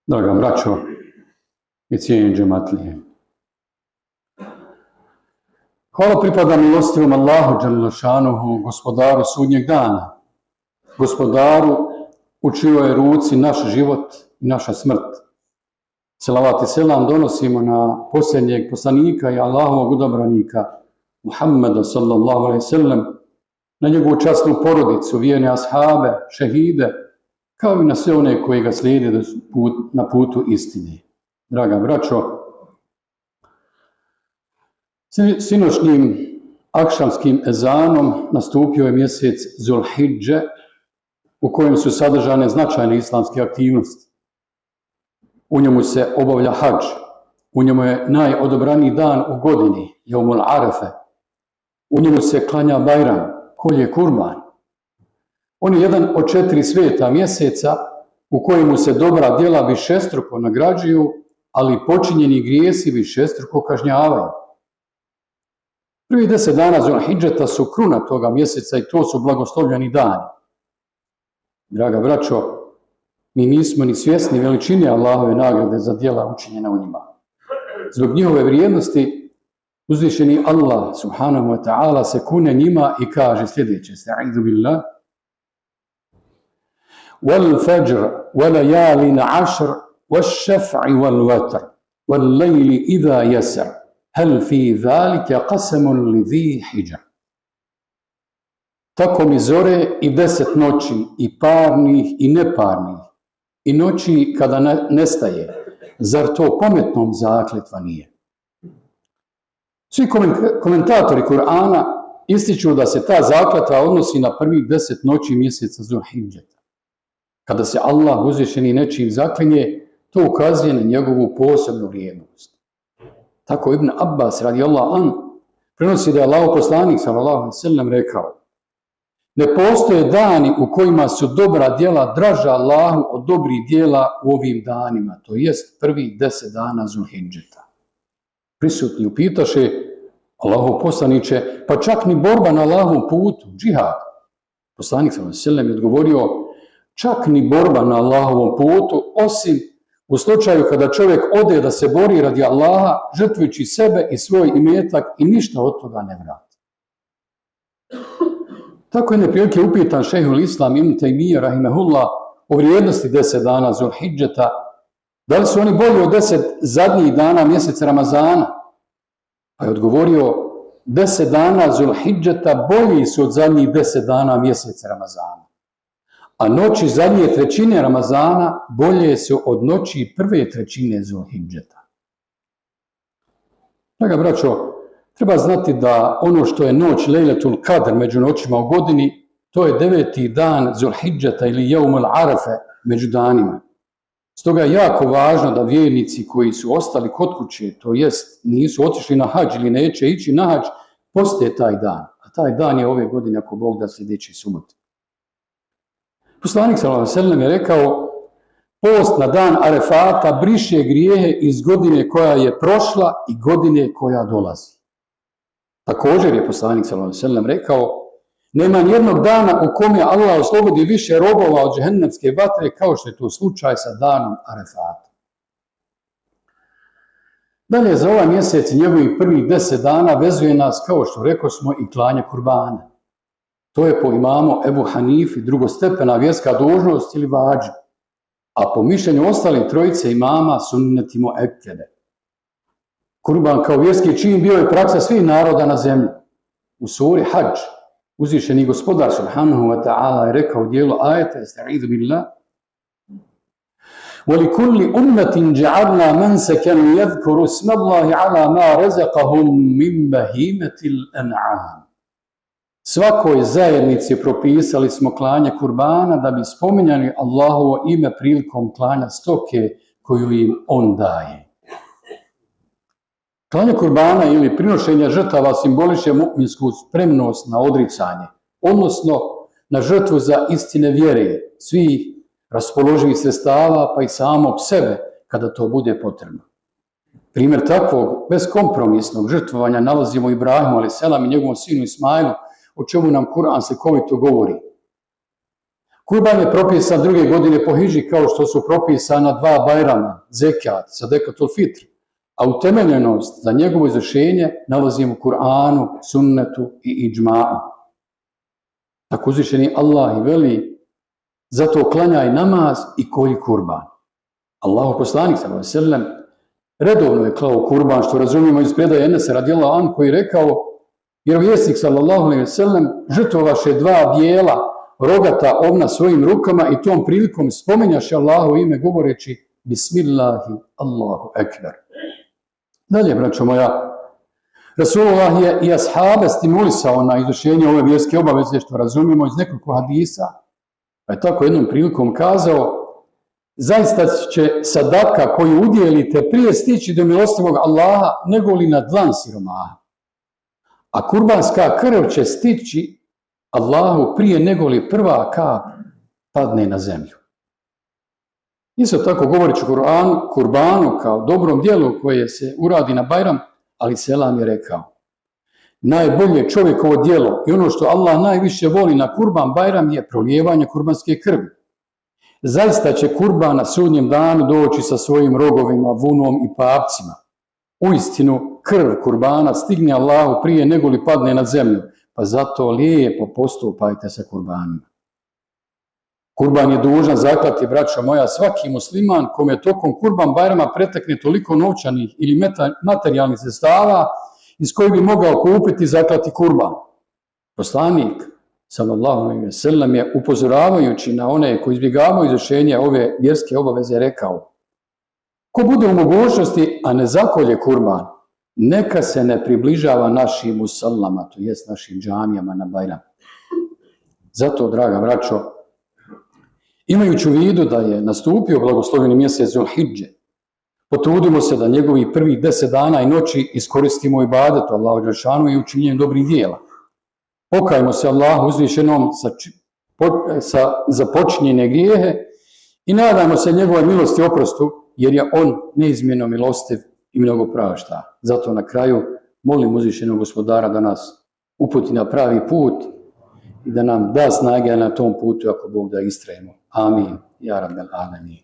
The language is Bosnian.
Draga braćo i cijenjeni džematlije, hvala pripada milostivom Allahu dželle šanuhu, gospodaru sudnjeg dana, gospodaru u čijoj je ruci naš život i naša smrt. Selavat i selam donosimo na posljednjeg poslanika i Allahovog odabranika Muhammeda sallallahu alejhi ve sellem, na njegovu časnu porodicu, vjerne ashabe, šehide, kao i na sve one koji ga slijede na putu istine. Draga braćo, sinoćnim akšamskim ezanom nastupio je mjesec Zulhidže, u kojem su sadržane značajne islamske aktivnosti. U njemu se obavlja hadž, u njemu je najodobraniji dan u godini, Jeumul Arefe, u njemu se klanja Bajram, kolje kurban. On je jedan od 4 sveta mjeseca u kojemu se dobra djela višestruko nagrađuju, ali počinjeni grijesi višestruko kažnjavaju. Prvi 10 dana Zulhidžeta su kruna toga mjeseca i to su blagoslovljeni dani. Draga braćo, mi nismo ni svjesni veličine Allahove nagrade za djela učinjena u njima. Zbog njihove vrijednosti uzvišeni Allah subhanahu wa ta'ala se kune njima i kaže sljedeće: Sta'idhu billah, wal fajr wa layalin 'ashr wash-shaf'i wal watr wal layli idha yasr hal fi zalika qasamun li dhi hijr. Tako mi zore i 10 noći, i parnih i neparnih, i noći kada nestaje, zar to pametnom zakletva nije? Svi komentatori Kur'ana ističu da se ta zakletva odnosi na prvih 10 noći mjeseca Zulhidžeta. Kada se Allah uzvišeni nečim zaklinje, to ukazuje na njegovu posebnu vrijednost. Tako Ibn Abbas radijallahu anhu prenosi da je Allahov poslanik sallallahu alejhi ve sellem rekao: ne postoje dani u kojima su dobra djela draža Allahu od dobrih djela u ovim danima, to jest prvih 10 dana Zulhidžeta. Prisutni upitaše: Allahov poslaniče, pa čak ni borba na Allahovom putu, džihad? Poslanik sallallahu alejhi ve sellem je odgovorio: čak ni borba na Allahovom putu, osim u slučaju kada čovjek ode da se bori radi Allaha, žrtvujući sebe i svoj imetak i ništa od toga ne vrati. Tako je neprilike upitan šejhul Islam Ibn Tejmije rahimehullah o vrijednosti 10 dana Zulhidžeta, da li su oni bolji od 10 zadnjih dana mjeseca Ramazana? Pa je odgovorio: 10 dana Zulhidžeta bolji su od zadnjih 10 dana mjeseca Ramazana, a noći zadnje trećine Ramazana bolje su od noći prve trećine Zulhidžeta. Draga braćo, treba znati da ono što je noć Lejletul Kadr među noćima u godini, to je 9. dan Zulhidžeta ili Jeumul Arefe među danima. Stoga je jako važno da vjernici koji su ostali kod kuće, to jest nisu otišli na hadž ili neće ići na hadž, poste taj dan. A taj dan je ove godine, ako Bog da, sljedeći subot. Poslanik sallallahu alejhi ve sellem je rekao: post na dan Arefata briše grijehe iz godine koja je prošla i godine koja dolazi. Također je poslanik sallallahu alejhi ve sellem rekao: nema nijednog dana u kome Allah oslobodi više robova od džehennemske vatre kao što je to slučaj sa danom Arefata. Dalje, za ovaj mjesec i njegovih prvih 10 dana vezuje nas, kao što rekosmo, i klanje kurbana. To je po imamu Ebu Hanifi drugostepena vjerska dužnost ili vađib, a po mišljenju ostalih trojice imama sunneti muekede. Kurban kao vjerski čin bio je praksa svih naroda na zemlji. U suri Hadž uzvišeni gospodar subhanahu wa ta'ala je rekao u dijelu ajeta: Esta'idhu billah, وَلِكُلِّ أُمَّةٍ جَعَلْنَا مَنْسَكًا يَذْكُرُوا اسْمَ اللَّهِ عَلَى مَا رَزَقَهُم مِّن بَهِيمَةِ الْأَنْعَامِ. Svakoj zajednici propisali smo klanje kurbana da bi spominjali Allahovo ime prilikom klanja stoke koju im on daje. Klanje kurbana ili prinošenje žrtava simboliše mu'minsku spremnost na odricanje, odnosno na žrtvu za istine vjere, svih raspoloživih sredstava, pa i samog sebe kada to bude potrebno. Primjer takvog beskompromisnog žrtvovanja nalazimo Ibrahimu a.s. i njegovom sinu Ismailu, o čemu nam Kur'an slikovito govori. Kurban je propisan druge godine po hidži kao što su propisana 2 bajrama, zekat, sadekatul fitr, a utemeljenost za njegovo izvršenje nalazimo u Kur'anu, sunnetu i iđma'u. Tako uzvišeni Allah i veli, zato klanjaj namaz i kolji kurban. Allahu poslanik sallallahu alejhi ve sellem redovno je klao kurban, što razumijemo iz predaje Enesa radijallahu anhu koji je rekao, vjerovjesnik sallallahu alejhi ve sellem žrtvovaše 2 bijela rogata ovna svojim rukama i tom prilikom spominjaše Allahu ime govoreći Bismillahi Allahu ekber. Dalje, braćo moja, Rasulullah je i ashabe stimulisao na izvršenje ove vjerske obaveze, što razumijemo iz nekoliko hadisa, pa je tako jednom prilikom kazao, zaista će sadaka koju udjelite prije stići do milostivog Allaha nego li na dlan siromaha, a kurbanska krv će stići Allahu prije nego li prva kap padne na zemlju. Isto tako govoreći o kurbanu kao dobrom djelu koje se uradi na Bajram, ali selam je rekao, najbolje čovjekovo djelo i ono što Allah najviše voli na kurban Bajram je prolijevanje kurbanske krvi. Zaista će kurban na sudnjem danu doći sa svojim rogovima, vunom i papcima. Uistinu, krv kurbana stigne Allahu prije nego li padne na zemlju, pa zato lijepo postupajte sa kurbanima. Kurban je dužan zaklati, braćo moja, svaki musliman kome tokom kurban Bajrama pretekne toliko novčanih ili materijalnih sredstava iz kojih bi mogao kupiti zaklati kurban. Poslanik sallallahu alejhi ve sellem je upozoravajući na one koji izbjegavaju izvršenje ove vjerske obaveze rekao: ko bude u mogućnosti, a ne zakolje kurban, neka se ne približava našim musallama, to jest našim džamijama na Bajram. Zato, draga braćo, imajući u vidu da je nastupio blagosloveni mjesec Zulhidže, potrudimo se da njegovih prvih 10 dana i noći iskoristimo ibadetu Allahu dželešanu i učinjenjem dobrih djela. Pokajmo se Allahu uzvišenom za započinjene grijehe i nadajmo se njegove milosti i oprostu, jer je on neizmjerno milostiv i mnogo prašta. Zato na kraju molim uzvišenog Gospodara da nas uputi na pravi put i da nam da snage na tom putu ako Bog da istrajemo. Amin. Ja rabbel alemin.